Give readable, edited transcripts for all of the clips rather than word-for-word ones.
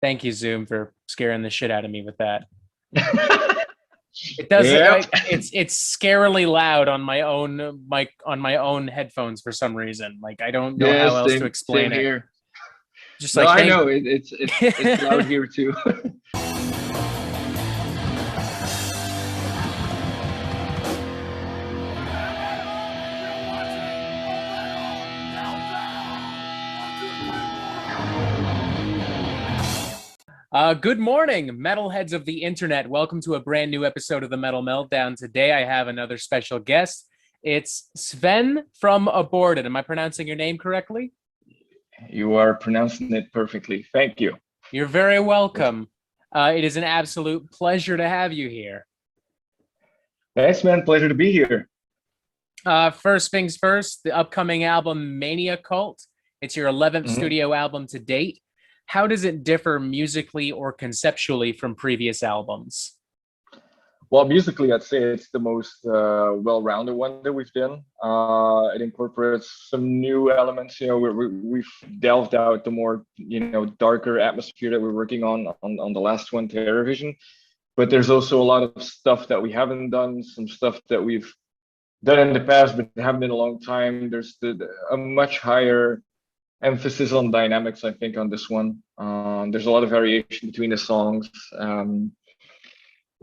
Thank you, Zoom, for scaring the shit out of me with that. It does. Yep. It's scarily loud on my own mic on my own headphones for some reason. Like I don't know Yeah, how else to same explain it. here. Just No, like I thank. know it's loud here too. Good morning, metalheads of the internet. Welcome to a brand new episode of the Metal Meltdown. Today I have another special guest. It's Sven from Aborted. Am I pronouncing your name correctly? You are pronouncing it perfectly. Thank you. You're very welcome. It is an absolute pleasure to have you here. Thanks, man. Pleasure to be here. First things first, the upcoming album Mania Cult. It's your 11th Mhm. studio album to date. How does it differ musically or conceptually from previous albums? Well, musically, I'd say it's the most well-rounded one that we've done. It incorporates some new elements. We've delved out the more darker atmosphere that we're working on the last one, Terrorvision. But there's also a lot of stuff that we haven't done, some stuff that we've done in the past but haven't in a long time. There's a much higher emphasis on dynamics, I think, on this one. There's a lot of variation between the songs.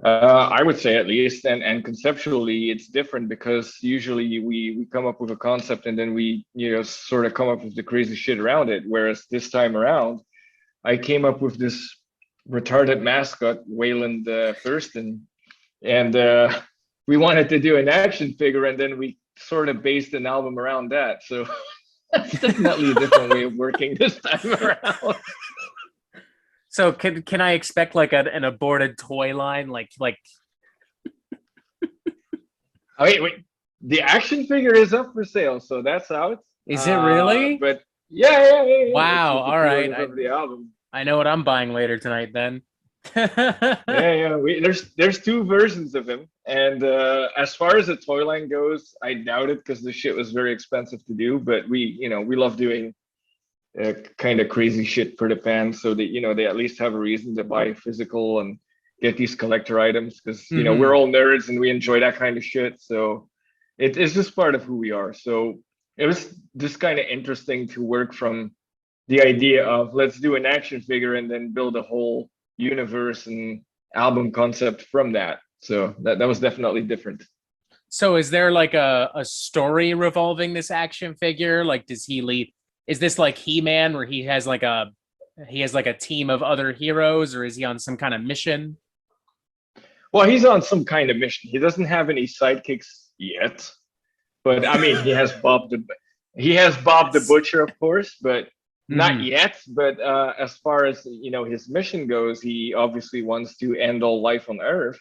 I would say at least, and conceptually, it's different because usually we come up with a concept and then we sort of come up with the crazy shit around it. Whereas this time around, I came up with this retarded mascot, Wayland Thurston, and we wanted to do an action figure, and then we sort of based an album around that. So that's definitely a different way of working this time around. So can I expect like an aborted toy line? Wait. The action figure is up for sale, so that's out. Is it really? But yeah. It's Wow. with the All right. pre-orders of the album. I know what I'm buying later tonight then. Yeah. There's two versions of him, and as far as the toy line goes, I doubt it because the shit was very expensive to do. But we love doing kind of crazy shit for the fans, so that they at least have a reason to buy physical and get these collector items because we're all nerds and we enjoy that kind of shit. So it's just part of who we are. So it was just kind of interesting to work from the idea of let's do an action figure and then build a whole universe and album concept from that. So that was definitely different. So is there like a story revolving this action figure? Like does he lead is this like He-Man where he has like a team of other heroes, or is he on some kind of mission? Well, he's on some kind of mission. He doesn't have any sidekicks yet, but I mean, he has Bob the Butcher, of course, but not Mhm. yet. But as far as his mission goes, he obviously wants to end all life on Earth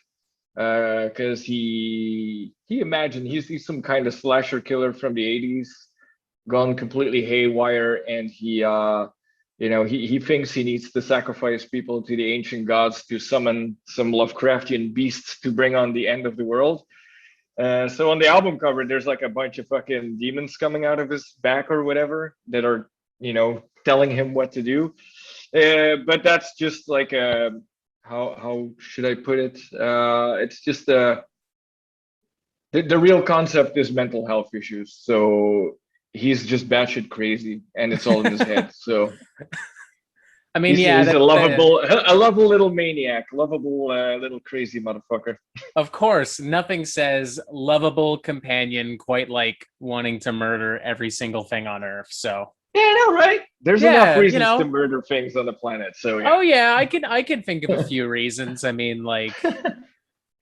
because he imagined he's some kind of slasher killer from the 80s, gone completely haywire, and he thinks he needs to sacrifice people to the ancient gods to summon some Lovecraftian beasts to bring on the end of the world. So on the album cover, there's like a bunch of fucking demons coming out of his back or whatever that are, telling him what to do. But that's just like how should I put it? It's just the real concept is mental health issues. So he's just batshit crazy, and it's all in his head. So I mean, he's yeah, he's that a lovable little maniac, lovable little crazy motherfucker. of course, nothing says lovable companion quite like wanting to murder every single thing on Earth. So Yeah, I know, right? There's enough yeah, reasons to murder things on the planet. So oh yeah. yeah, I can think of a few reasons. I mean, like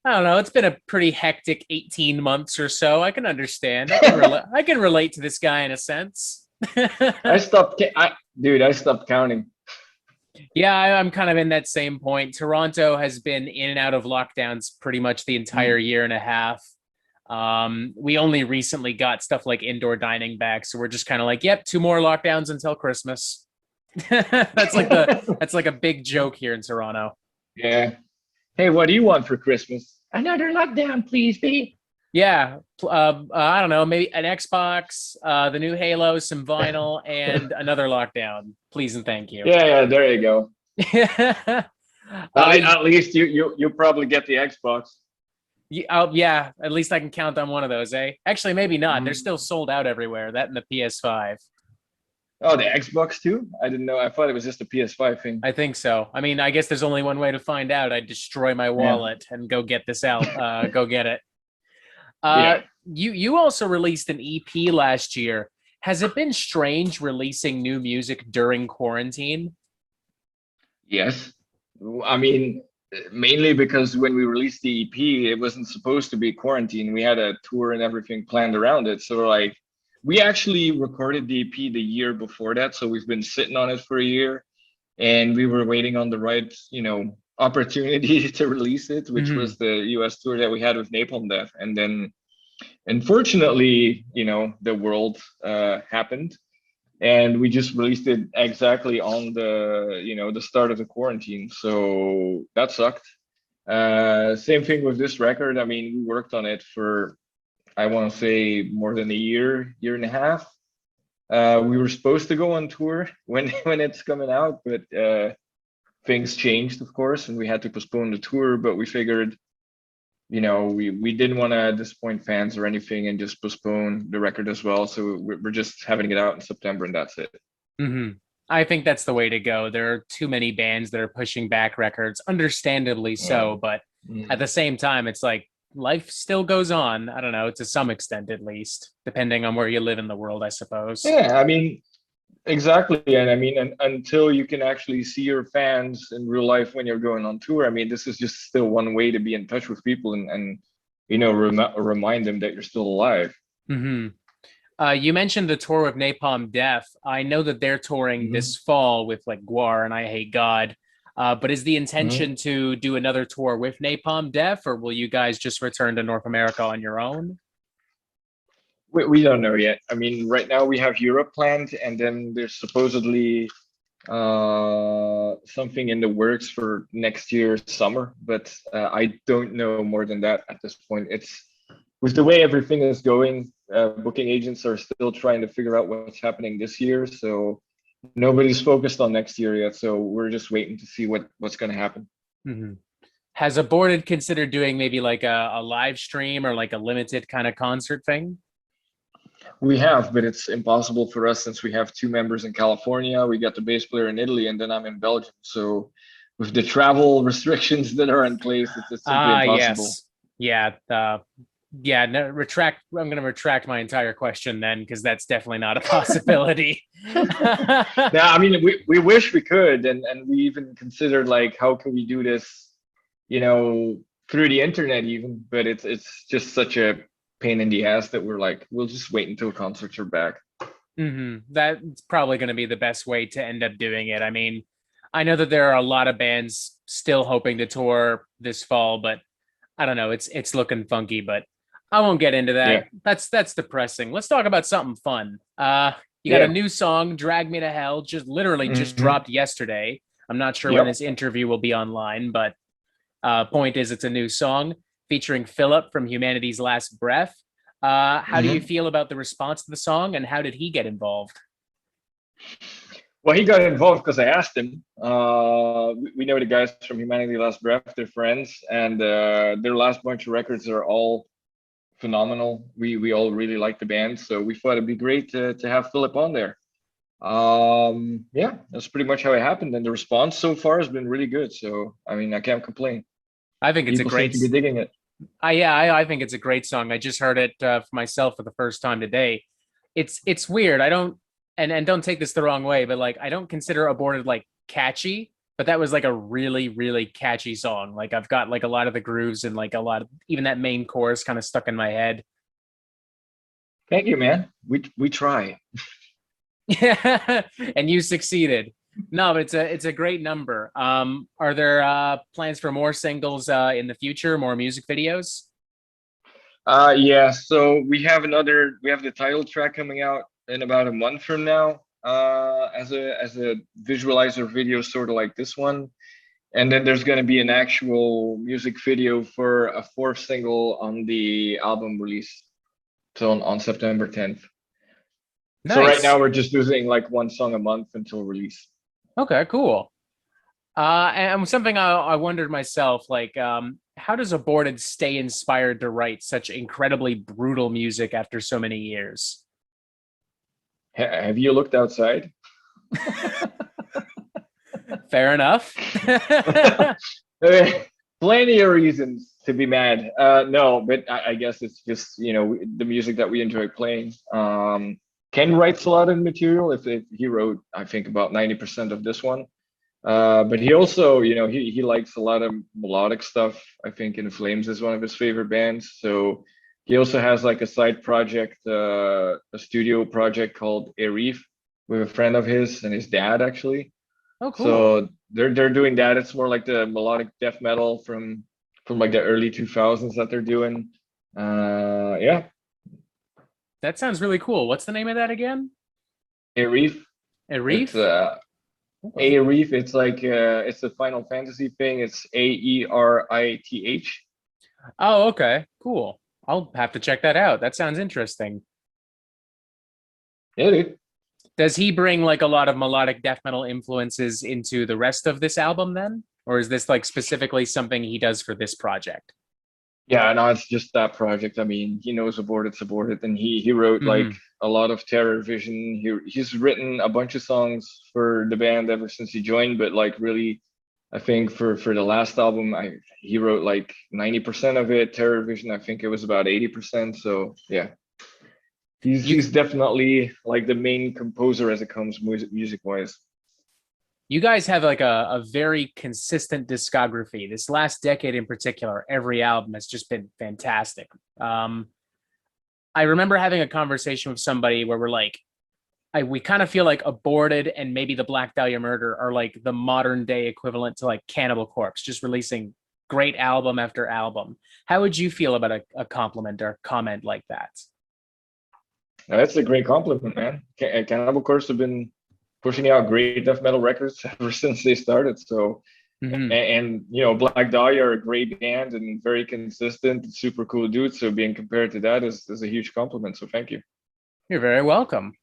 I don't know, it's been a pretty hectic 18 months or so. I can understand. I can relate to this guy in a sense. I stopped counting. Yeah, I'm kind of in that same point. Toronto has been in and out of lockdowns pretty much the entire year and a half. We only recently got stuff like indoor dining back, so we're just kind of like, yep, 2 more lockdowns until Christmas. That's like a big joke here in Toronto. Yeah. Hey, what do you want for Christmas? Another lockdown, please, B. Yeah, I don't know, maybe an Xbox, the new Halo, some vinyl, and another lockdown. Please and thank you. Yeah, there you go. uh, At least you probably get the Xbox. yeah, at least I can count on one of those, eh? Actually, maybe not. They're Mhm. still sold out everywhere. That and the PS5. Oh, the Xbox too? I didn't know. I thought it was just a PS5 thing. I think so. I mean, I guess there's only one way to find out. I destroy my Yeah. wallet and go get this out. Go get it. Yeah. You also released an EP last year. Has it been strange releasing new music during quarantine? Yes. I mean, mainly because when we released the EP, it wasn't supposed to be quarantine. We had a tour and everything planned around it. So like we actually recorded the EP the year before that. So we've been sitting on it for a year and we were waiting on the right, opportunity to release it, which Mm-hmm. was the US tour that we had with Napalm Death. And then unfortunately, the world happened and we just released it exactly on the start of the quarantine, so that sucked. Same thing with this record. I mean, we worked on it for, I want to say, more than a year and a half. We were supposed to go on tour when when it's coming out, but things changed, of course, and we had to postpone the tour. But we figured, we didn't want to disappoint fans or anything and just postpone the record as well. So we're just having it out in September and that's it. Mm-hmm. I think that's the way to go. There are too many bands that are pushing back records, understandably Yeah. so, but at Mm. the same time, it's like life still goes on. I don't know, to some extent at least, depending on where you live in the world, I suppose. Yeah, I mean, exactly. And I mean, until you can actually see your fans in real life when you're going on tour, I mean, this is just still one way to be in touch with people and remind them that you're still alive. Mm-hmm. You mentioned the tour with Napalm Death. I know that they're touring Hmm. this fall with like Guar and I Hate God. But is the Hmm. intention to do another tour with Napalm Death, or will you guys just return to North America on your own? We don't know yet. I mean, right now we have Europe planned, and then there's supposedly something in the works for next year summer, but I don't know more than that at this point. It's with the way everything is going, booking agents are still trying to figure out what's happening this year, so nobody's focused on next year yet. So we're just waiting to see what's going to happen. Mm-hmm. Has Aborted considered doing maybe like a live stream or like a limited kind of concert thing? We have, but it's impossible for us since we have two members in California. We got the bass player in Italy, and then I'm in Belgium. So with the travel restrictions that are in place, it's simply Ah, impossible. yes. Yeah. Yeah. No, retract. I'm going to retract my entire question then, because that's definitely not a possibility. Now, I mean, we wish we could, and we even considered like how can we do this, you know, through the internet even, but it's just such a pain in the ass that we're like, we'll just wait until concerts are back. That's probably going to be the best way to end up doing it. I mean, I know that there are a lot of bands still hoping to tour this fall, but I don't know. It's looking funky, but I won't get into that. Yeah, That's depressing. Let's talk about something fun. You got a yeah. new song, "Drag Me to Hell," just literally just Hmm. dropped yesterday. I'm not sure when Yep. this interview will be online, but point is, it's a new song featuring Philip from Humanity's Last Breath. How do you Hmm. feel about the response to the song, and how did he get involved? Well, he got involved because I asked him. We know the guys from Humanity Last Breath, they're friends, and their last bunch of records are all phenomenal. We all really like the band, so we thought it'd be great to have Philip on there. Yeah, that's pretty much how it happened, and the response so far has been really good. So I mean, I can't complain. I think it's a People seem great. to be digging it. I think it's a great song. I just heard it for myself for the first time today. It's weird. I don't and don't take this the wrong way, but like I don't consider Aborted like catchy, but that was like a really catchy song. Like I've got like a lot of the grooves and like a lot of even that main chorus kind of stuck in my head. Thank you, man. We try. Yeah, and you succeeded. No, but it's a great number. Are there plans for more singles in the future, more music videos? Yeah, so we have the title track coming out in about a month from now, as a visualizer video, sort of like this one. And then there's gonna be an actual music video for a fourth single on the album release. So on September 10th. So right now Nice. we're just doing like one song a month until release. Okay, cool. And something I wondered myself, like, how does Aborted stay inspired to write such incredibly brutal music after so many years? Have you looked outside? Fair enough. Plenty of reasons to be mad. No, but I guess it's just, the music that we enjoy playing. Ken writes a lot of material. If he wrote, I think, about 90% of this one. But he also, he likes a lot of melodic stuff. I think In Flames is one of his favorite bands. So he also has like a side project, a studio project called A Wreath with a friend of his and his dad actually. Oh, cool. So they're doing that. It's more like the melodic death metal from like the early 2000s that they're doing. Yeah, That sounds really cool. What's the name of that again? A Wreath. A It's Reef? A Wreath. It's like it's a Final Fantasy thing. It's Aerith. Oh, okay. Cool. I'll have to check that out. That sounds interesting. Yeah, dude. Does he bring like a lot of melodic death metal influences into the rest of this album then? Or is this like specifically something he does for this project? Yeah, no, it's just that project. I mean, he knows Aborted, Aborted, and he wrote like Hmm. a lot of Terror Vision. He's written a bunch of songs for the band ever since he joined, but like really, I think for the last album, he wrote like 90% of it. Terror Vision, I think it was about 80%. So yeah, You he's definitely like the main composer as it comes music wise. you guys have like a very consistent discography. This last decade in particular, every album has just been fantastic. Um, I remember having a conversation with somebody where we're like, we kind of feel like Aborted and maybe the Black Dahlia Murder are like the modern day equivalent to like Cannibal Corpse, just releasing great album after album. How would you feel about a compliment or comment like that? Now, that's a great compliment, man. Cannibal Corpse have been pushing out great death metal records ever since they started. So Mm-hmm. and Black Dahlia are a great band and very consistent, super cool dudes. So being compared to that is a huge compliment. So thank you. You're very welcome.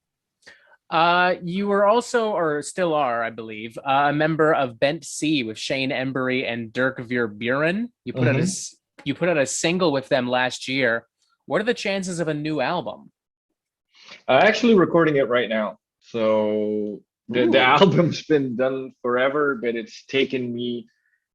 You were also, or still are, I believe, a member of Bent Sea with Shane Embury and Dirk Verburen. Hmm. You put out a single with them last year. What are the chances of a new album? Actually recording it right now. So the Ooh. album's been done forever, but it's taken me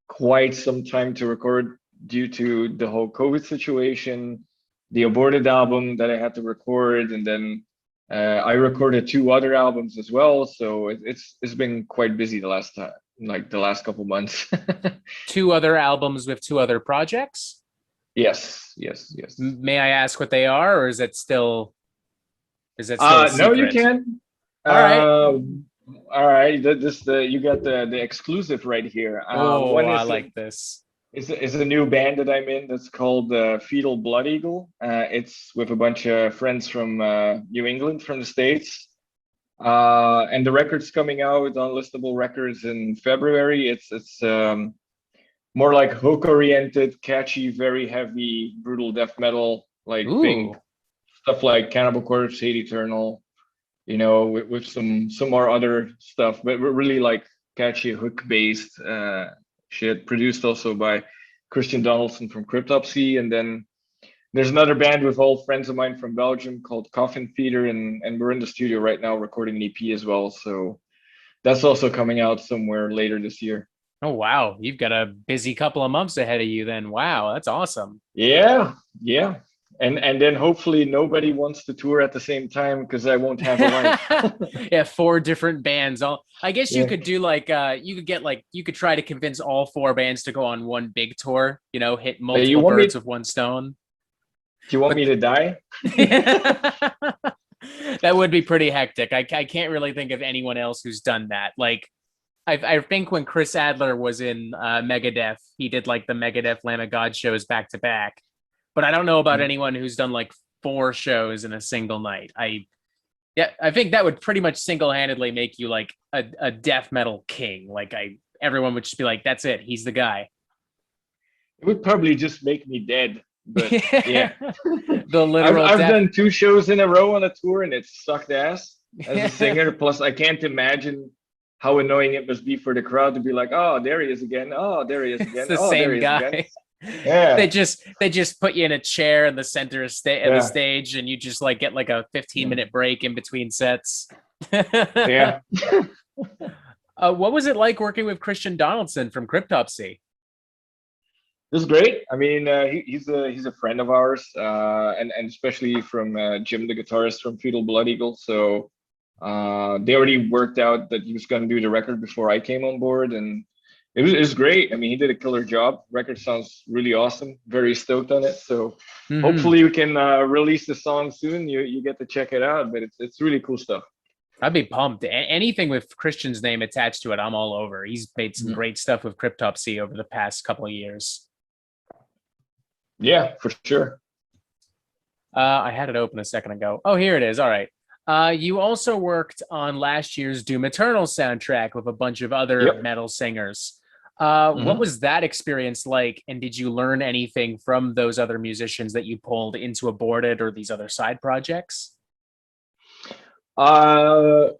quite some time to record due to the whole COVID situation, the Aborted album that I had to record, and then I recorded two other albums as well. So it's been quite busy the last time, like the last couple months. Two other albums with two other projects. Yes, yes, yes. May I ask what they are, or is that still a No, you secret? can. All right. Uh, all right, this the you got the exclusive right here. Oh, One I is like this. is a new band that I'm in that's called Fetal Blood Eagle. It's with a bunch of friends from New England, from the States. And the record's coming out on Listable Records in February. It's more like hook oriented, catchy, very heavy, brutal death metal. Like think Ooh. stuff like Cannibal Corpse, Hate Eternal, with some more other stuff, but we're really like catchy hook based shit, produced also by Christian Donaldson from Cryptopsy. And then there's another band with old friends of mine from Belgium called Coffin Theater, and we're in the studio right now recording an EP as well. So that's also coming out somewhere later this year. Oh, wow. You've got a busy couple of months ahead of you then. Wow, that's awesome. Yeah, yeah. And then hopefully nobody wants to tour at the same time because I won't have a life. Yeah, four different bands. I guess you Yeah. could do like you could try to convince all four bands to go on one big tour, hit You multiple want me? birds with one stone. Do you want But me to die? that would be pretty hectic. I can't really think of anyone else who's done that. Like I think when Chris Adler was in Megadeth, he did like the Megadeth Lamb of God shows back to back. But I don't know about anyone who's done like four shows in a single night. I think that would pretty much single handedly make you like a death metal king. Like everyone would just be like, that's it, he's the guy. It would probably just make me dead, but yeah. The I've literal I've death. done two shows in a row on a tour and it sucked ass as a singer. Plus, I can't imagine how annoying it must be for the crowd to be like, oh, there he is again. Oh, there he is It's again. the Oh, there same he is again. guy. Yeah. They just put you in a chair in the center of of the Yeah. stage, and you just like get like a 15-minute break in between sets. Yeah. What was it like working with Christian Donaldson from Cryptopsy? This is great. I mean, he's a friend of ours, and especially from Jim, the guitarist from Feudal Blood Eagle. So they already worked out that he was going to do the record before I came on board, and it was great. I mean, he did a killer job. Record sounds really awesome. Very stoked on it. So hopefully we can release the song soon. You get to check it out, but it's really cool stuff. I'd be pumped. Anything with Christian's name attached to it, I'm all over. He's made some great stuff with Cryptopsy over the past couple of years. Yeah, for sure. I had it open a second ago. Oh, here it is. All right. You also worked on last year's Doom Eternal soundtrack with a bunch of other metal singers. What was that experience like? And did you learn anything from those other musicians that you pulled into Aborted or these other side projects? I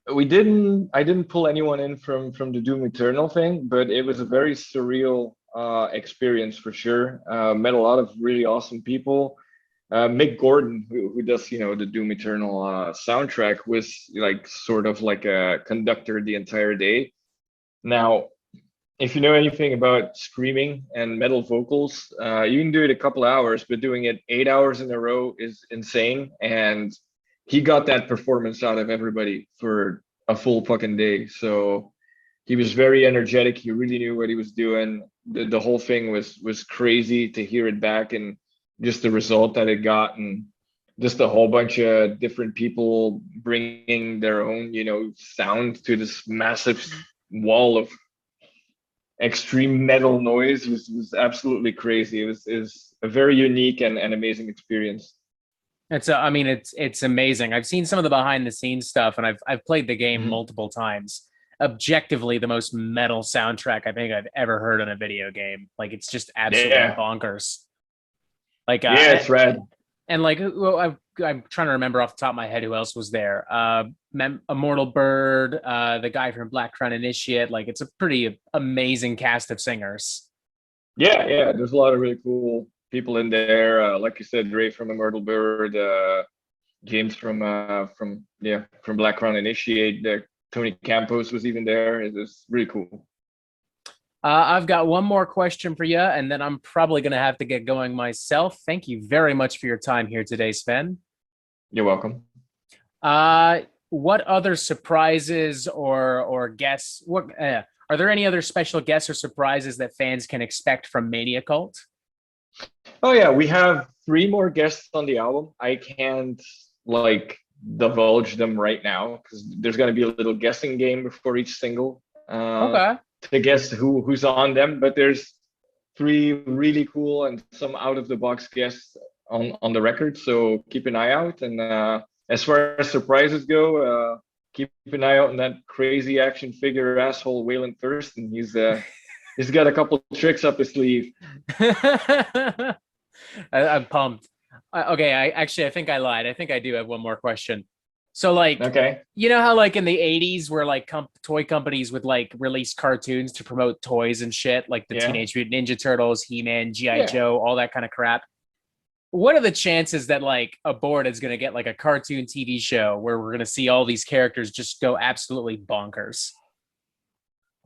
didn't pull anyone in from the Doom Eternal thing, but it was a very surreal experience for sure. Met a lot of really awesome people. Mick Gordon, who does the Doom Eternal soundtrack, was like sort of like a conductor the entire day. Now, if you know anything about screaming and metal vocals, you can do it a couple hours, but doing it 8 hours in a row is insane. And he got that performance out of everybody for a full fucking day. So he was very energetic. He really knew what he was doing. The whole thing was crazy to hear it back, and just the result that it got, and just a whole bunch of different people bringing their own sound to this massive wall of extreme metal noise was absolutely crazy. It was a very unique and amazing experience. I mean, it's amazing. I've seen some of the behind the scenes stuff, and I've played the game multiple times. Objectively, the most metal soundtrack I think I've ever heard in a video game. Like, it's just absolutely bonkers. Like, yeah, it's rad. And like, well, I'm trying to remember off the top of my head who else was there. Immortal Bird, the guy from Black Crown Initiate. Like, it's a pretty amazing cast of singers. Yeah, there's a lot of really cool people in there. Like you said, Ray from Immortal Bird, James from Black Crown Initiate. Tony Campos was even there. It was really cool. I've got one more question for you, and then I'm probably going to have to get going myself. Thank you very much for your time here today, Sven. You're welcome. What other surprises or guests? Are there any other special guests or surprises that fans can expect from Mania Cult? Oh yeah, we have 3 more guests on the album. I can't divulge them right now because there's going to be a little guessing game before each single. Okay. To guess who's on them, but there's 3 really cool and some out of the box guests on the record, so keep an eye out. And as far as surprises go, keep an eye out on that crazy action figure asshole Waylon Thurston. He's got a couple tricks up his sleeve. I'm pumped. Okay, I think I lied. I think I do have one more question. So, like, okay, you know how like in the 80s where like toy companies would like release cartoons to promote toys and shit, like the Teenage Mutant Ninja Turtles, He-Man, G.I. Joe, all that kind of crap. What are the chances that like Aborted is going to get like a cartoon TV show where we're going to see all these characters just go absolutely bonkers?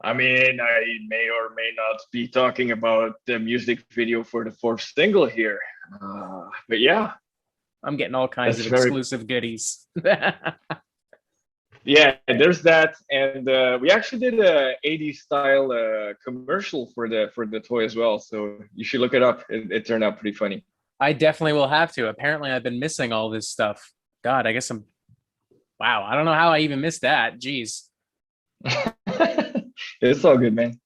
I mean, I may or may not be talking about the music video for the 4th single here, but yeah. I'm getting all kinds of exclusive goodies. Yeah, there's that, and we actually did a 80s style commercial for the toy as well. So you should look it up. It turned out pretty funny. I definitely will have to. Apparently, I've been missing all this stuff. God, I guess Wow, I don't know how I even missed that. Jeez. It's all good, man.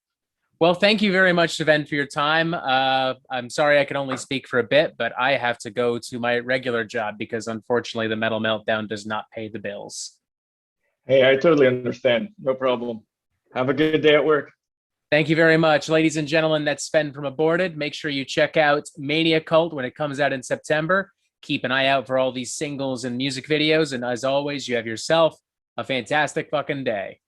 Well, thank you very much, Sven, for your time. I'm sorry I can only speak for a bit, but I have to go to my regular job because unfortunately the Metal Meltdown does not pay the bills. Hey, I totally understand. No problem. Have a good day at work. Thank you very much. Ladies and gentlemen, that's Sven from Aborted. Make sure you check out Mania Cult when it comes out in September. Keep an eye out for all these singles and music videos. And as always, you have yourself a fantastic fucking day.